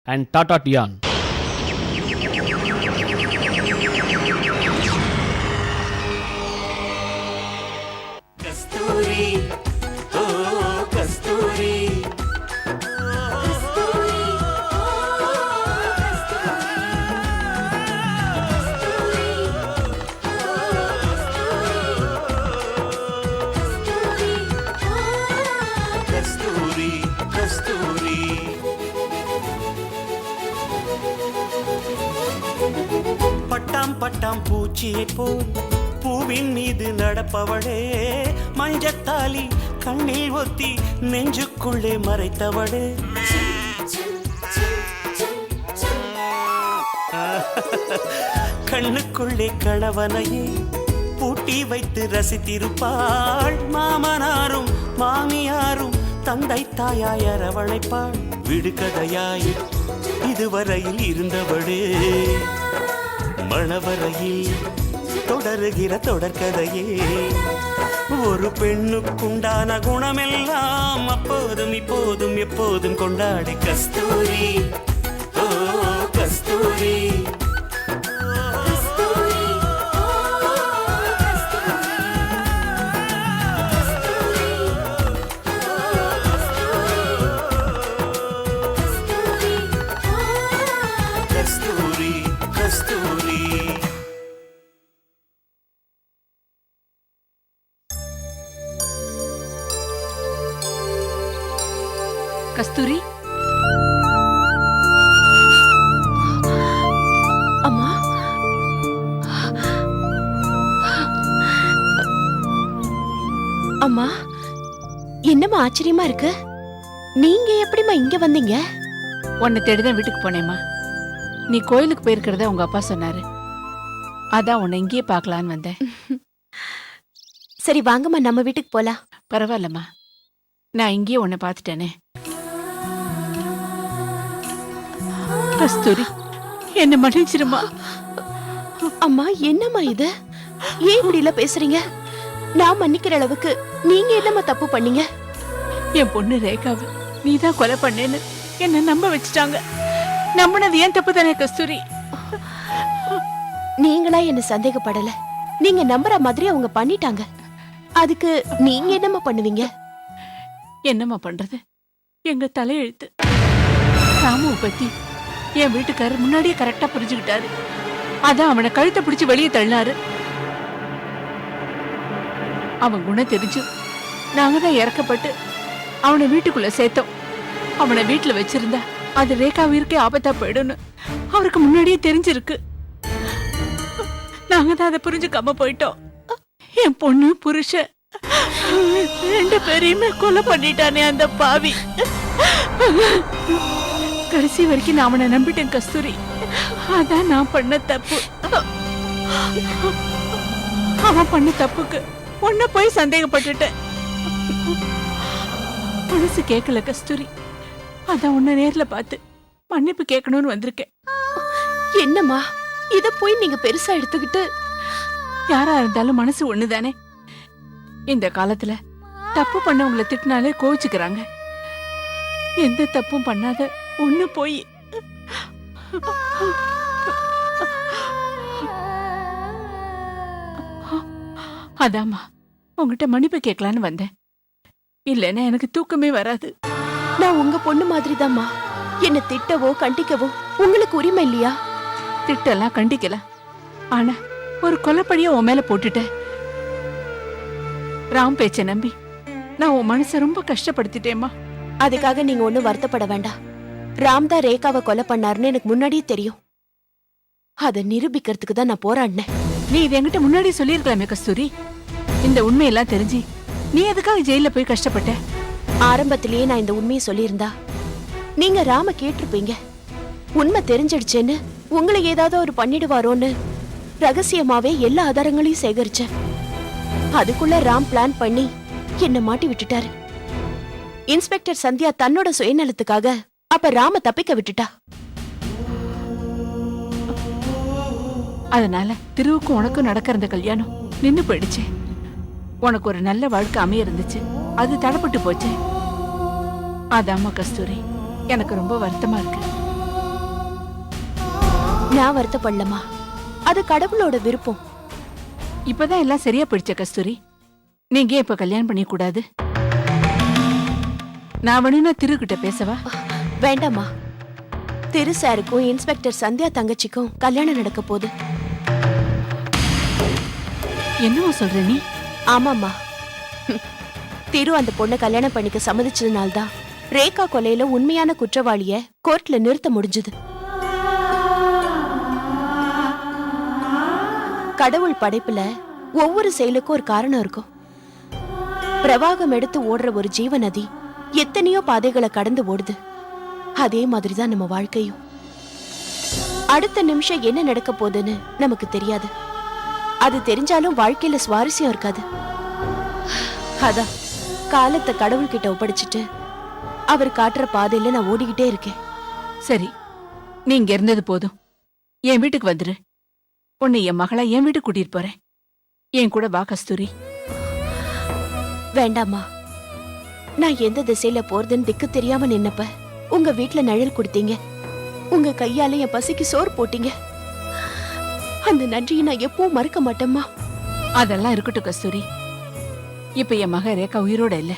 and Tata Tian. பட்டாம் பூச்சியை போல் பூவின் மீது நடப்பவளே, மஞ்சத்தாலி கண்ணில் ஒத்தி நெஞ்சுக்குள்ளே மறைத்தவளே, கண்ணுக்குள்ளே கணவனையே பூட்டி வைத்து ரசித்திருப்பாள். மாமனாரும் மாமியாரும் தந்தை தாயாய் அரவணைப்பாள். விடுகதையாய் இதுவரையில் இருந்தவளே, மணவரையில் தொடருகிற தொடர்கதையே. ஒரு பெண்ணுக்குண்டான குணமெல்லாம் அப்போதும் இப்போதும் எப்போதும் கொண்டாடி கஸ்தூரி, ஓ கஸ்தூரி. கஸ்தூரி, அம்மா, அம்மா, என்னம்மா ஆச்சரியமா இருக்கு? நீங்க எப்படிம்மா இங்க வந்தீங்க? உன்னை தேடிதான் வீட்டுக்கு போனேம்மா. நீ கோயிலுக்கு போயிருக்கிறத உங்க அப்பா சொன்னாரு. அதான் உன்னை இங்கேயே பார்க்கலான்னு வந்தேன். சரி வாங்கம்மா, நம்ம வீட்டுக்கு போலாம். பரவாயில்லம்மா, நான் இங்கேயே உன்னை பார்த்துட்டேனே. கஸ்தூரி, என்ன மன்னிச்சிருமா. அம்மா, என்னம்மா இது? ஏன் இப்படி எல்லாம் பேசுறீங்க? நான் மன்னிக்கிற அளவுக்கு நீங்க என்னம்மா தப்பு பண்ணீங்க? என் பொண்ணு ரேகாவை நீதான் கொலை பண்ணேன்னு என்ன நம்ப வச்சுட்டாங்க. நம்பினது ஏன் தப்பு தானே கஸ்தூரி? நீங்களா என்ன சந்தேகப்படல, நீங்க நம்புற மாதிரி அவங்க பண்ணிட்டாங்க. அதுக்கு நீங்க என்னம்மா பண்ணுவீங்க? என்னம்மா பண்றது? எங்க தலையெழுத்து. ராமுவை பத்தி என் வீட்டுக்காரர் முன்னாடியே கரெக்டா புரிஞ்சுக்கிட்டாரு. அதான் அவனை கழுத்தை பிடிச்சு வெளியே தள்ளினாரு. அவன் குணம் தெரிஞ்சு நாங்க தான் இறக்கப்பட்டு அவனை வீட்டுக்குள்ள சேர்த்தோம். அவனை வீட்டுல வச்சிருந்தா அது ரேகா உயிருக்கே ஆபத்தா போயிடும்னு அவருக்கு முன்னாடியே தெரிஞ்சிருக்கு. நாங்க தான் அதை புரிஞ்சுக்காம போயிட்டோம். என் பொண்ணு புருஷன் ரெண்டு பேரையுமே கொலை பண்ணிட்டானே அந்த பாவி. கடைசி வரைக்கும் நான் அவனை நம்பிட்டேன் கஸ்தூரி. அதான் நான் பண்ண தப்பு. அவன் பண்ண தப்புக்கு உன்ன போய் சந்தேகப்பட்டுட்டேன். மனசு கேட்கல கஸ்தூரி. அதான் உன்னை நேர்ல பார்த்து மன்னிப்பு கேட்கணும்னு வந்திருக்கேன். என்னம்மா இத போய் நீங்க பெருசா எடுத்துக்கிட்டு? யாரா இருந்தாலும் மனசு ஒண்ணுதானே. இந்த காலத்துல தப்பு பண்ணவங்களை திட்டினாலே கோவிச்சுக்கிறாங்க. எந்த தப்பும் பண்ணாத ஒண்ணு போய் அதாம்மா உங்ககிட்ட மன்னிப்பு கேட்கலான்னு வந்தேன். இல்லைன்னா எனக்கு தூக்கமே வராது. நான் உங்க பொண்ணு மாதிரிதாம்மா. என்ன திட்டவோ கண்டிக்கவோ உங்களுக்கு உரிமை இல்லையா? திட்டெல்லாம் கண்டிக்கலாம். ஆனா ஒரு கொலைப்படிய உன் மேல போட்டுட்டேன். ராம் பேச்ச நம்பி நான் உன் மனசை ரொம்ப கஷ்டப்படுத்திட்டேம்மா. அதுக்காக நீங்க ஒண்ணும் வருத்தப்பட வேண்டாம். ராம் தான் ரேகாவை கொலை பண்ணாருன்னு எனக்கு முன்னாடியே தெரியும். அதை நிரூபிக்கிறதுக்கு தான் நான் போராடினேன். நீ இது என்கிட்ட முன்னாடி சொல்லியிருக்கலாமே கஸ்தூரி. இந்த உண்மையெல்லாம் தெரிஞ்சு நீ எதுக்காக ஜெயில போய் கஷ்டப்பட்ட? ஆரம்பத்திலேயே நான் இந்த உண்மையை சொல்லியிருந்தா நீங்க ராம கேட்டிருப்பீங்க. உண்மை தெரிஞ்சிடுச்சேன்னு உங்களை ஏதாவது ஒரு பண்ணிடுவாரோன்னு ரகசியமாவே எல்லா ஆதாரங்களையும் சேகரிச்சேன். அதுக்குள்ள ராம் பிளான் பண்ணி என்ன மாட்டி விட்டுட்டாரு. இன்ஸ்பெக்டர் சந்தியா தன்னோட சுயநலத்துக்காக அப்ப ராம தப்பிக்க விட்டுட்டா. அதனால திருவுக்கும் உனக்கும் நடக்கிற அந்த கல்யாணம் நின்னு போயிடுச்சு. உனக்கு ஒரு நல்ல வாழ்க்கை அமைய இருந்துச்சு, அது தடப்பட்டு போச்சு. அதாம்மா கஸ்தூரி, எனக்கு ரொம்ப வருத்தமா இருக்கு. நான் வருத்தப்படலமா, அது கடவுளோட விருப்பம். இப்பதான் எல்லாம் சரியா போயிடுச்ச கஸ்தூரி. நீங்க ஏன் இப்ப கல்யாணம் பண்ணிக்க கூடாது? நான் வேணும்னா திருக்கிட்ட பேசவா? வேண்டாமா, திரு சாருக்கும் இன்ஸ்பெக்டர் சந்தியா தங்கச்சிக்கும் கல்யாணம் நடக்க போகுது. என்னவோ சொல்ற நீ? ஆமாம்மா, திரு அந்த பொண்ணை கல்யாணம் பண்ணிக்க சம்மதிச்சதுனால்தான் ரேகா கொலையில உண்மையான குற்றவாளிய கோர்ட்ல நிறுத்த முடிஞ்சது. கடவுள் படைப்புல ஒவ்வொரு செயலுக்கும் ஒரு காரணம் இருக்கும். பிரவாகம் எடுத்து ஓடுற ஒரு ஜீவ நதி எத்தனையோ பாதைகளை கடந்து ஓடுது. அதே மாதிரிதான் நம்ம வாழ்க்கையும். அடுத்த நிமிஷம் என்ன நடக்க போகுதுன்னு நமக்கு தெரியாது. அது தெரிஞ்சாலும் வாழ்க்கையில சுவாரஸ்யம் இருக்காது. அதான் காலத்தை கடவுள்கிட்ட ஒப்படைச்சிட்டு அவர் காட்டுற பாதையில நான் ஓடிக்கிட்டே இருக்கேன். சரி, நீ இங்க இருந்தது போதும். என் வீட்டுக்கு வந்துரு. உன்னை என் மகளா என் வீட்டுக்கு கூட்டிட்டு போறேன். என் கூட வா கஸ்தூரி. வேண்டாமா, நான் எந்த திசையில போறதுன்னு திக்கு தெரியாம நின்னப்ப உங்க வீட்டுல நிழல் கொடுத்தீங்க. உங்க கையால என் பசிக்கு சோறு போட்டீங்க. அந்த நன்றியை நான் எப்பவும் மறக்க மாட்டேம்மா. அதெல்லாம் இருக்கட்டும் கஸ்தூரி. இப்ப என் மக ரேகா உயிரோட இல்ல.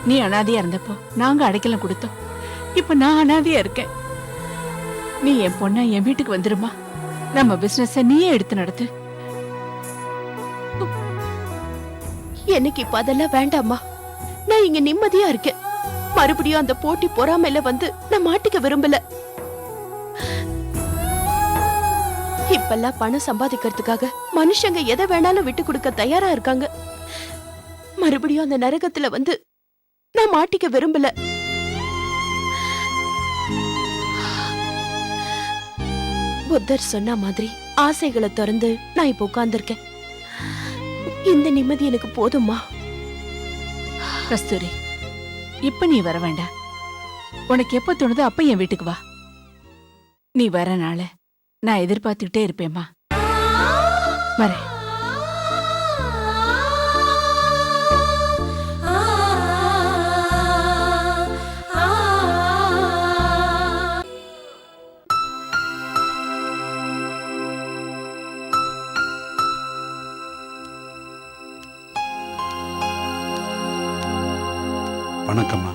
நீ அனாதையா இருந்தப்போ நாங்க அடைக்கலம் கொடுத்தோம். இப்ப நான் அனாதையா இருக்கேன். நீ என் பொண்ணா என் வீட்டுக்கு வந்துருமா. நம்ம பிசினஸ் நீயே எடுத்து நடத்து. எனக்கு இப்ப அதெல்லாம் வேண்டாமா. நான் இங்க நிம்மதியா இருக்கேன். மறுபடியும் அந்த போட்டி பொறாமையில வந்து நான் மாட்டிக்க விரும்பல. இப்பெல்லாம் பணம் சம்பாதிக்கிறதுக்காக மனுஷங்க எதை வேணாலும் விட்டு கொடுக்க தயாரா இருக்காங்க. மறுபடியும் அந்த நரகத்துல வந்து நான் மாட்டிக்க விரும்பல. புத்தர் சொன்ன மாதிரி ஆசைகளை திறந்து நான் இப்ப உட்கார்ந்திருக்கேன். இந்த நிம்மதி எனக்கு போதுமா. கஸ்தூரி, இப்ப நீ வர வேண்டாம். உனக்கு எப்ப தோணுதோ அப்ப என் வீட்டுக்கு வா. நீ வர நாள நான் எதிர்பார்த்துக்கிட்டே இருப்பேம்மா. வரேன். வணக்கம்மா.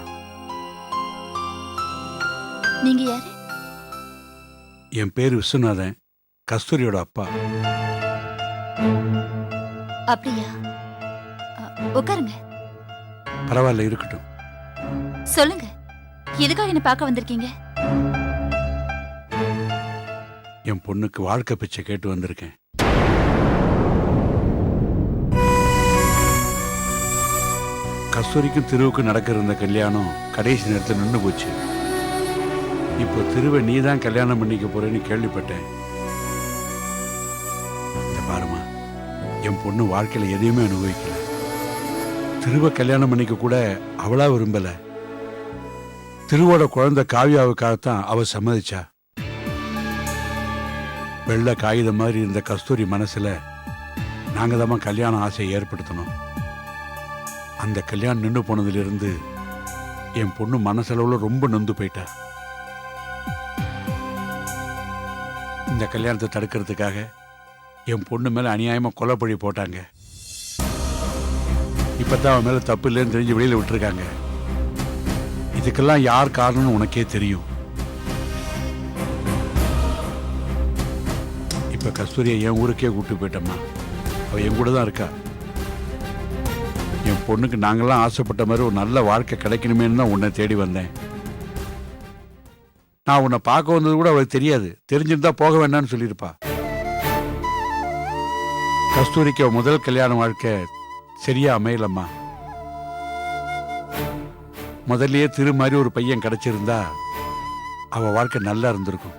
நீங்க யாரு? என் பேர் விஸ்வநாதன், கஸ்தூரியோட அப்பா. அப்படியா? உட்காருங்க. பரவாயில்ல, இருக்கட்டும். சொல்லுங்க, எதுக்காக என்ன பார்க்க வந்திருக்கீங்க? என் பொண்ணுக்கு வாழ்க்கை பிச்சை கேட்டு வந்திருக்கேன். கஸ்தூரிக்கும் திருவுக்கும் நடக்க இருந்த கல்யாணம் கடைசி நேரத்தில் நின்று போச்சு. இப்போ திருவை நீ தான் கல்யாணம் பண்ணிக்க போறேன்னு கேள்விப்பட்டேன். இந்த பாருமா, என் பொண்ணு வாழ்க்கையில எதையுமே அனுபவிக்கல. திருவை கல்யாணம் பண்ணிக்க கூட அவளா விரும்பல. திருவோட குழந்தை காவியாவுக்காகத்தான் அவ சம்மதிச்சா. வெள்ளை காகிதம் மாதிரி இருந்த கஸ்தூரி மனசுல நாங்க தான் கல்யாண ஆசையை ஏற்படுத்தணும். அந்த கல்யாணம் நின்று போனதிலிருந்து என் பொண்ணு மனசளவுல ரொம்ப நொந்து போயிட்டா. இந்த கல்யாணத்தை தடுக்கிறதுக்காக என் பொண்ணு மேல அநியாயமா கொலைப்பழி போட்டாங்க. இப்பதான் அவன் மேல தப்பு இல்லைன்னு தெரிஞ்சு வெளியில விட்டுருக்காங்க. இதுக்கெல்லாம் யார் காரணம்னு உனக்கே தெரியும். இப்ப கஸ்தூரியை என் ஊருக்கே கூட்டு போயிட்டம்மா. அவ என் கூட தான் இருக்கா. என் பொண்ணுக்கு நாங்கெல்லாம் ஆசைப்பட்ட மாதிரி ஒரு நல்ல வாழ்க்கை கிடைக்கணுமேன்னு தான் உன்னை தேடி வந்தேன். நான் உன்னை பார்க்க வந்தது கூட அவளுக்கு தெரியாது. தெரிஞ்சிருந்தா போக வேண்டாம்னு சொல்லியிருப்பா. கஸ்தூரிக்கு முதல் கல்யாண வாழ்க்கை சரியா அமையலம்மா. முதல்லயே திரு மாதிரி ஒரு பையன் கிடைச்சிருந்தா அவ வாழ்க்கை நல்லா இருந்திருக்கும்.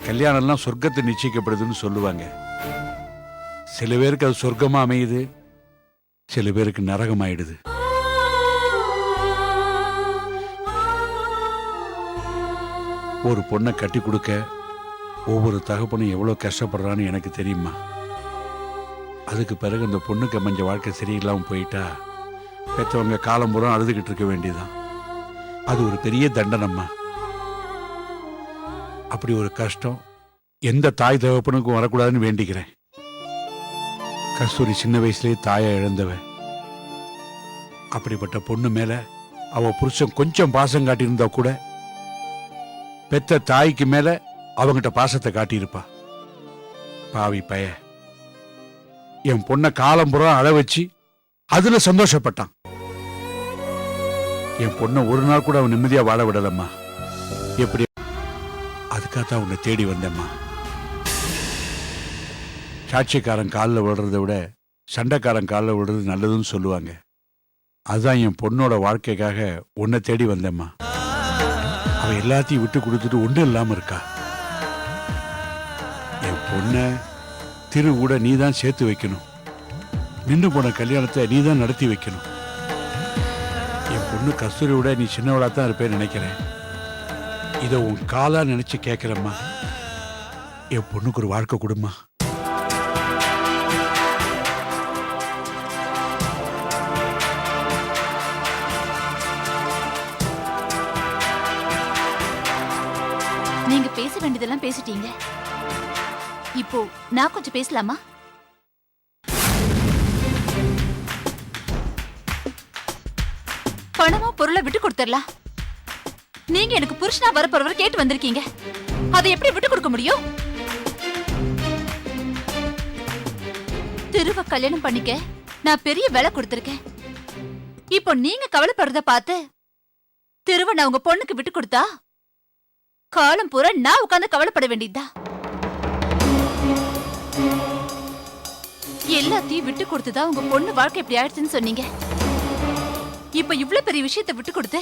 கல்யாணம்லாம் சொர்க்கத்தை நிச்சயிக்கப்படுதுன்னு சொல்லுவாங்க. சில பேருக்கு அது சொர்க்கமா அமையுது, சில பேருக்கு நரகமாயிடுது. ஒரு பொண்ணை கட்டி கொடுக்க ஒவ்வொரு தகப்பனும் எவ்வளவு கஷ்டப்படுறான்னு எனக்கு தெரியுமா. அதுக்கு பிறகு அந்த பொண்ணுக்கு அமைஞ்ச வாழ்க்கை சரியில்லாம போயிட்டா பெற்றவங்க காலம் பூரா அழுதுகிட்டு இருக்க வேண்டியதான். அது ஒரு பெரிய தண்டனம்மா. அப்படி ஒரு கஷ்டம் எந்த தாய் தகப்பனுக்கும் வரக்கூடாதுன்னு வேண்டிக்கிறேன். கஸ்தூரி சின்ன வயசுலயே தாயை இழந்தவ. அப்படிப்பட்ட பொண்ணு மேல அவ புருஷன் கொஞ்சம் பாசம் காட்டியிருந்தா கூட பெத்த தாய்க்கு மேல அவங்கிட்ட பாசத்தை காட்டியிருப்பா. பாவி பய என் பொண்ணை காலம்புறா அழ வச்சு அதுல சந்தோஷப்பட்டான். என் பொண்ணை ஒரு நாள் கூட அவன் நிம்மதியா வாழ விடலம்மா. எப்படி அதுக்காகத்தான் உன்னை தேடி வந்தேம்மா. சாட்சிக்காரன் காலில் விடுறத விட சண்டைக்காரன் காலில் விடுறது நல்லதுன்னு சொல்லுவாங்க. அதுதான் என் பொண்ணோட வாழ்க்கைக்காக உன்னை தேடி வந்தேம்மா. அவ எல்லாத்தையும் விட்டு கொடுத்துட்டு ஒன்றும் இல்லாம இருக்கா. என் பொண்ணை திரு கூட நீ தான் சேர்த்து வைக்கணும். நின்று போன கல்யாணத்தை நீ தான் நடத்தி வைக்கணும். என் பொண்ணு கஸ்தூரி விட நீ சின்னவளா தான் இருப்பேன்னு நினைக்கிறேன். இதை உன் காலா நினைச்சு கேட்கிறம்மா. என் பொண்ணுக்கு ஒரு வாழ்க்கை கொடுமா. நீங்க பேச வேண்டியதெல்லாம் பேசிட்டீங்க. இப்போ நான் கொஞ்சம் பேசலாமா? பணமா பொருளை விட்டு கொடுத்துடலாம். நீங்க எனக்கு புருஷனா வரப்போறவர் கேட்டு வந்திருக்கீங்க. அதை எப்படி விட்டு கொடுக்க முடியும்? திருவ கல்யாணம் பண்ணிக்க நான் பெரிய விலை கொடுத்திருக்கேன். இப்போ நீங்க கவலைப்படுறத பார்த்து திருவ நான் உங்க பொண்ணுக்கு விட்டு கொடுத்தா காலம் பூரா நான் உட்கார்ந்து கவலைப்பட வேண்டியதா? எல்லாத்தையும் விட்டு கொடுத்துதான் உங்க பொண்ணு வாழ்க்கை இப்படி ஆயிடுச்சுன்னு சொன்னீங்க. இப்ப இவ்வளவு பெரிய விஷயத்தை விட்டு கொடுத்து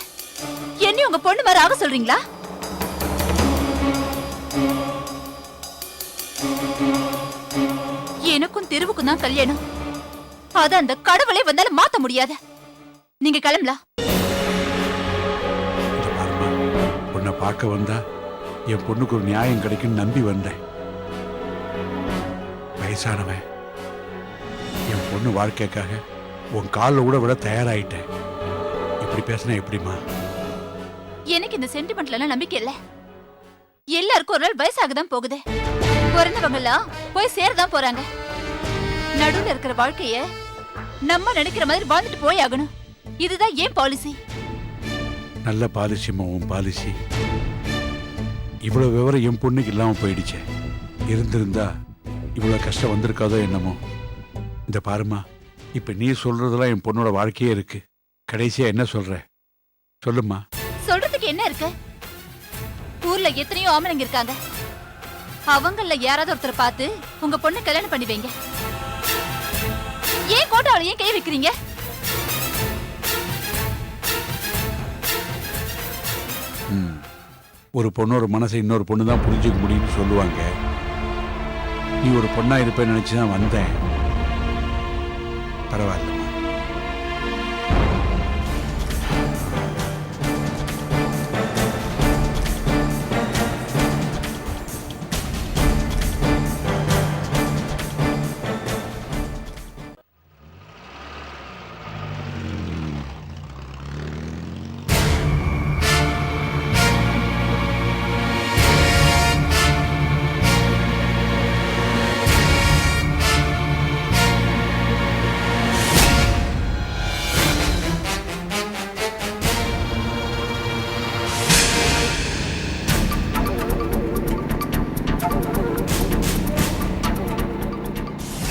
என்னையும் உங்க பொண்ணு மாதிரி ஆக சொல்றீங்களா? எனக்கும் தெருவுக்கும் தான் கல்யாணம். அத அந்த கடவுளே வந்தாலும் மாத்த முடியாது. நீங்க கிளம்பலாம். உன்னை பார்க்க வந்தா என் பொண்ணுக்கு ஒரு நியாயம் கிடைக்கும் நம்பி வந்தேன். வயசானவன் என் பொண்ணு வாழ்க்கைக்காக உன் காலில் கூட விட தயாராயிட்டேன். இப்படி பேசினா எப்படிமா? எனக்கு இந்த சென்டிமெண்ட்ல எல்லாம் நம்பிக்கை இல்ல. எல்லாருக்கும் ஒரு நாள் வயசாகதான் போகுது. பிறந்தவங்க எல்லாம் போய் சேரதான் போறாங்க. நடுவுல இருக்கிற வாழ்க்கைய நம்ம நினைக்கிற மாதிரி வாழ்ந்துட்டு போய் ஆகணும். இதுதான் ஏன் பாலிசி. நல்ல பாலிசிமா உன் பாலிசி. இவ்வளவு விவரம் என் பொண்ணுக்கு இல்லாம போயிடுச்சே. இருந்திருந்தா இவ்வளவு கஷ்டம் வந்திருக்காதோ என்னமோ. இந்த பாருமா, இப்ப நீ சொல்றதெல்லாம் என் பொண்ணோட வாழ்க்கையே இருக்கு. கடைசியா என்ன சொல்ற சொல்லுமா. சொல்றதுக்கு என்ன இருக்கு? ஊர்ல எத்தனையோ ஆம்பளைங்க இருக்காங்க. அவங்கள யாராவது ஒருத்தர் பார்த்து உங்க பொண்ணு கல்யாணம் பண்ணி வைங்க. ஏன் கோட்டாவளை ஏன் கை வைக்கிறீங்க? ஒரு பொண்ணோட மனசை இன்னொரு பொண்ணு தான் புரிஞ்சுக்க முடியும்னு சொல்லுவாங்க. நீ ஒரு பொண்ணா இருப்பேன்னு நினைச்சுதான் வந்தேன். பரவாயில்ல.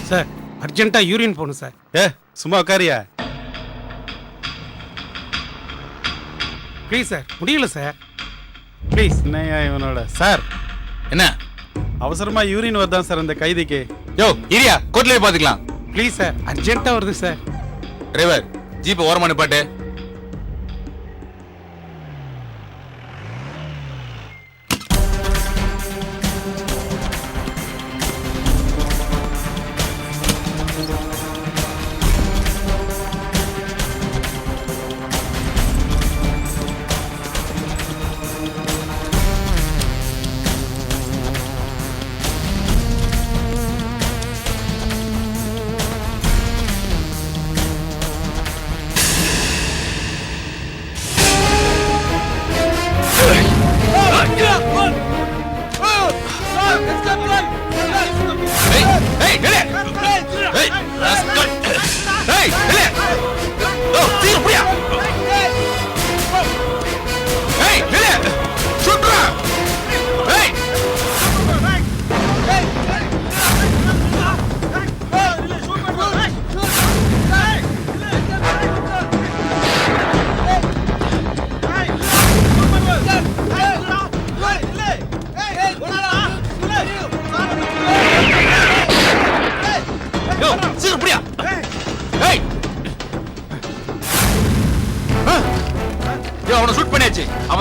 சார் அர்ஜென்ட்டா யூரின் போகணும் சார். சும்மா உட்காரியா? ப்ளீஸ் சார், முடியல சார், ப்ளீஸ். என்னையா இவனோட சார்? என்ன அவசரமா யூரின் வருதான் சார் இந்த கைதிக்கு? யோ இரியா, கோர்ட்லயே பாத்துக்கலாம். ப்ளீஸ் சார், அர்ஜென்ட்டா வருது சார். டிரைவர் ஜீப் ஓரமா நிப்பாட்டு.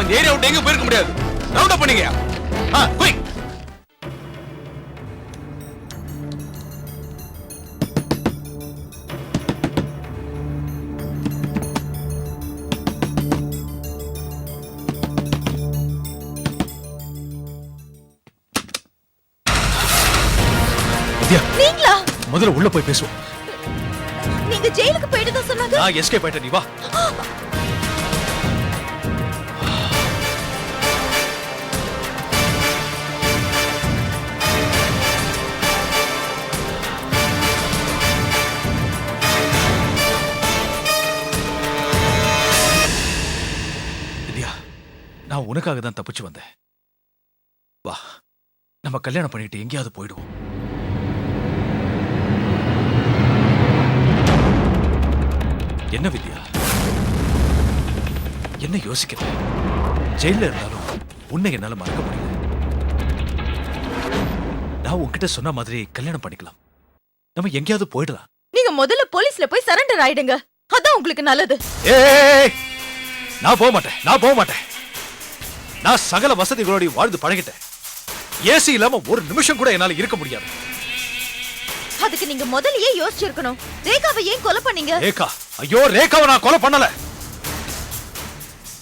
இந்த ஏரியா விட்டு எங்க போயிருக்க முடியாது. ரவுண்ட் அப் பண்ணீங்க. குயிக். நீங்களா? முதல்ல உள்ள போய் பேசுவோம். நீங்க ஜெயிலுக்கு போயிட்டு தான் சொன்னாங்க. நான் எஸ்கேப் ஆயிட்டேன், நீ வா. வித்யா, நான் உனக்காக தான் தப்பிச்சு வந்தேன். வா, நம்ம கல்யாணம் பண்ணிட்டு எங்கேயாவது போயிடுவோம். என்ன வித்யா, என்ன யோசிக்கிற? ஜெயில இருந்தாலும் உன்னை என்னால மறக்க முடியல. நான் உன்கிட்ட சொன்ன மாதிரி கல்யாணம் பண்ணிக்கலாம். நம்ம எங்கேயாவது போயிடலாம். நீங்க முதல்ல போலீஸ்ல போய் சரண்டர் ஆயிடுங்க. அதான் உங்களுக்கு நல்லது. ஏய், நான் போக மாட்டேன், நான் போக மாட்டேன். நான் சகல வசதிகளோட வாழ்ந்து பழகிட்டேன். ஏசி இல்லாம ஒரு நிமிஷம் கூட என்னால இருக்க முடியாது. அதுக்கு நீங்க முதல்லயே யோசிச்சிருக்கணும். ரேகாவை ஏன் கொலை பண்ணீங்க? ரேகா, ஐயோ, ரேகாவை நான் கொலை பண்ணல.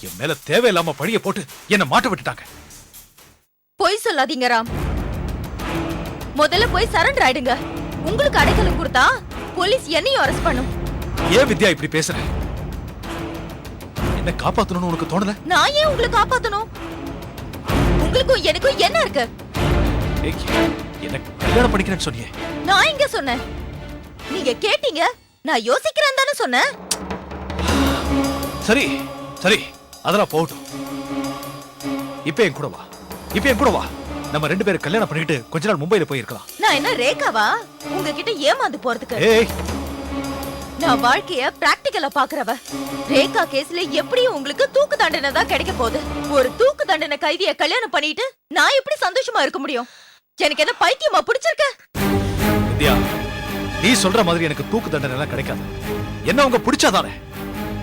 என் மேல தேவையில்லாம பழிய போட்டு என்ன மாட்ட விட்டுட்டாங்க. பொய் சொல்லாதீங்க ராம். முதல்ல போய் சரண்டர் ஆயிடுங்க. உங்களுக்கு அடைக்கலம் கொடுத்தா போலீஸ் என்னையும் அரெஸ்ட் பண்ணும். ஏன் வித்யா இப்படி பேசுற? என்ன காப்பாத்தணும்னு உனக்கு தோணல? நான் ஏன் உங்களை காப்பாத்தணும்? உங்களுக்கும் எனக்கும் என்ன இருக்கு? என்ன கல்யாணம் பண்ணிக்கிறேன்னு சொன்னியே. நான் இங்க சொன்னேன். நீங்க கேட்டீங்க. நான் யோசிக்கிறேன் தானே சொன்னேன். சரி சரி, அதெல்லாம் போகட்டும். இப்ப என் கூட வா, இப்ப என் கூட வா. நம்ம 2 பேரும் கல்யாணம் பண்ணிட்டு கொஞ்ச நாள் மும்பைல போய் இருக்கலாம். நான் என்ன ரேகாவா உங்ககிட்ட ஏமாந்து போறதுக்கு? ஏய், நான் வாழ்க்கைய பிராக்டிகலா பாக்குறவ. ரேகா கேஸ்ல எப்படியும் உங்களுக்கு தூக்கு தண்டனை தான் கிடைக்க போகுது. ஒரு தூக்கு தண்டனை கைதிய கல்யாணம் பண்ணிட்டு நான் எப்படி சந்தோஷமா இருக்க முடியும்? எனக்கு என்ன பைத்தியமா பிடிச்சிருக்க? வித்யா, நீ சொல்ற மாதிரி எனக்கு தூக்கு தண்டனை எல்லாம் கிடைக்காது. என்ன உங்க பிடிச்சாதானே?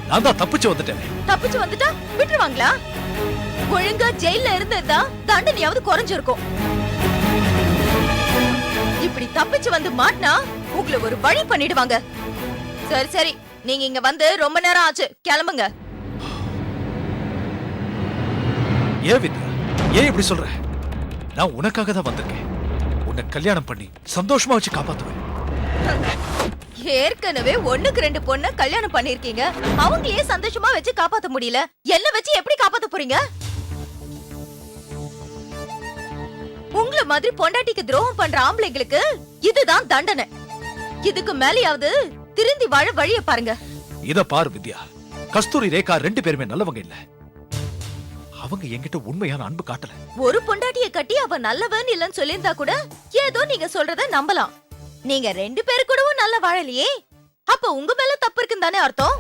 நான் தான் தப்பிச்சு வந்துட்டேன். தப்பிச்சு வந்துட்டா விட்டுருவாங்களா? ஒழுங்கா ஜெயில இருந்திருந்தா தண்டனையாவது குறைஞ்சிருக்கும். இப்படி தப்பிச்சு வந்து மாட்டினா உங்களை ஒரு வழி பண்ணிடுவாங்க. சரி சரி, நீங்க இங்க வந்து ரொம்ப நேரம் ஆச்சு, கிளம்புங்க. ஏன் வித்யா, ஏன் இப்படி சொல்ற? நான் உனக்காக தான் வந்திருக்கேன். உன்னை கல்யாணம் பண்ணி சந்தோஷமா வச்சு காப்பாத்துவேன். ஏற்கனவே 1க்கு 2 பொண்ண கல்யாணம் பண்ணிருக்கீங்க. அவங்களையே சந்தோஷமா வச்சு காப்பாத்த முடியல. என்ன வச்சு எப்படி காப்பாத்த போறீங்க? உங்களை மாதிரி பொண்டாட்டிக்கு துரோகம் பண்ற ஆம்பளைங்களுக்கு இதுதான் தண்டனை. இதுக்கு மேலேயாவது திருந்தி வாழ வழிய பாருங்க. இத பாரு வித்யா, கஸ்தூரி ரேகா 2 பேருமே நல்லவங்க இல்ல. அவங்க என்கிட்ட உண்மையான அன்பு காட்டல. ஒரு பொண்டாட்டிய கட்டி அவ நல்லவன் இல்லன்னு சொல்லியிருந்தா கூட ஏதோ நீங்க சொல்றத நம்பலாம். நீங்க 2 பேரு கூடவும் நல்ல வாழலையே, அப்ப உங்க மேல தப்பு இருக்குன்னு தானே அர்த்தம்?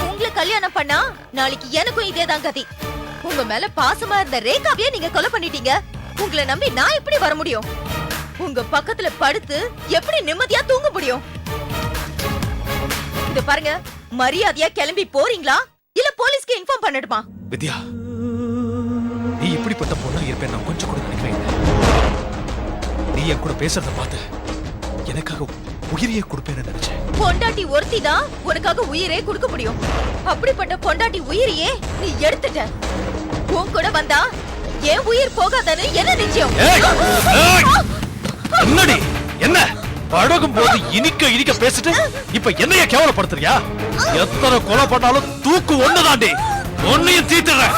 உங்களை கல்யாணம் பண்ணா நாளைக்கு எனக்கும் இதேதான் கதி. உங்க மேல பாசமா இருந்த ரேகாவையே நீங்க கொலை பண்ணிட்டீங்க. உங்களை நம்பி நான் எப்படி வர முடியும்? உங்க பக்கத்துல படுத்து எப்படி நிம்மதியா தூங்க முடியும்? இது பாருங்க, மரியாதையா கிளம்பி போறீங்களா இல்ல போலீஸ்க்கு இன்ஃபார்ம் பண்ணட்டுமா? வித்யா, நீ இப்படிப்பட்ட பொண்ணா இருப்பேன் நான் கொஞ்சம் கூட நினைக்கவே இல்லை. நீ என் கூட பேசுறத பார்த்து எனக்காக உயிரையே கொடுப்பேன்னு நினைச்சேன். பொண்டாட்டி ஒருத்தி தான் உனக்காக உயிரே கொடுக்க முடியும். அப்படிப்பட்ட பொண்டாட்டி உயிரையே நீ எடுத்துட்ட. உன் கூட வந்தா என் உயிர் போகாதன்னு என்ன நிச்சயம்? என்னடி என்ன பழகும் போது இனிக்க பேசிட்டு இப்ப என்னைய கேவலப்படுத்துறியா? எத்தனை கொலை பண்ணாலும் தூக்கு ஒண்ணுதாண்டி. ஒன்னையும் தீத்துறேன்.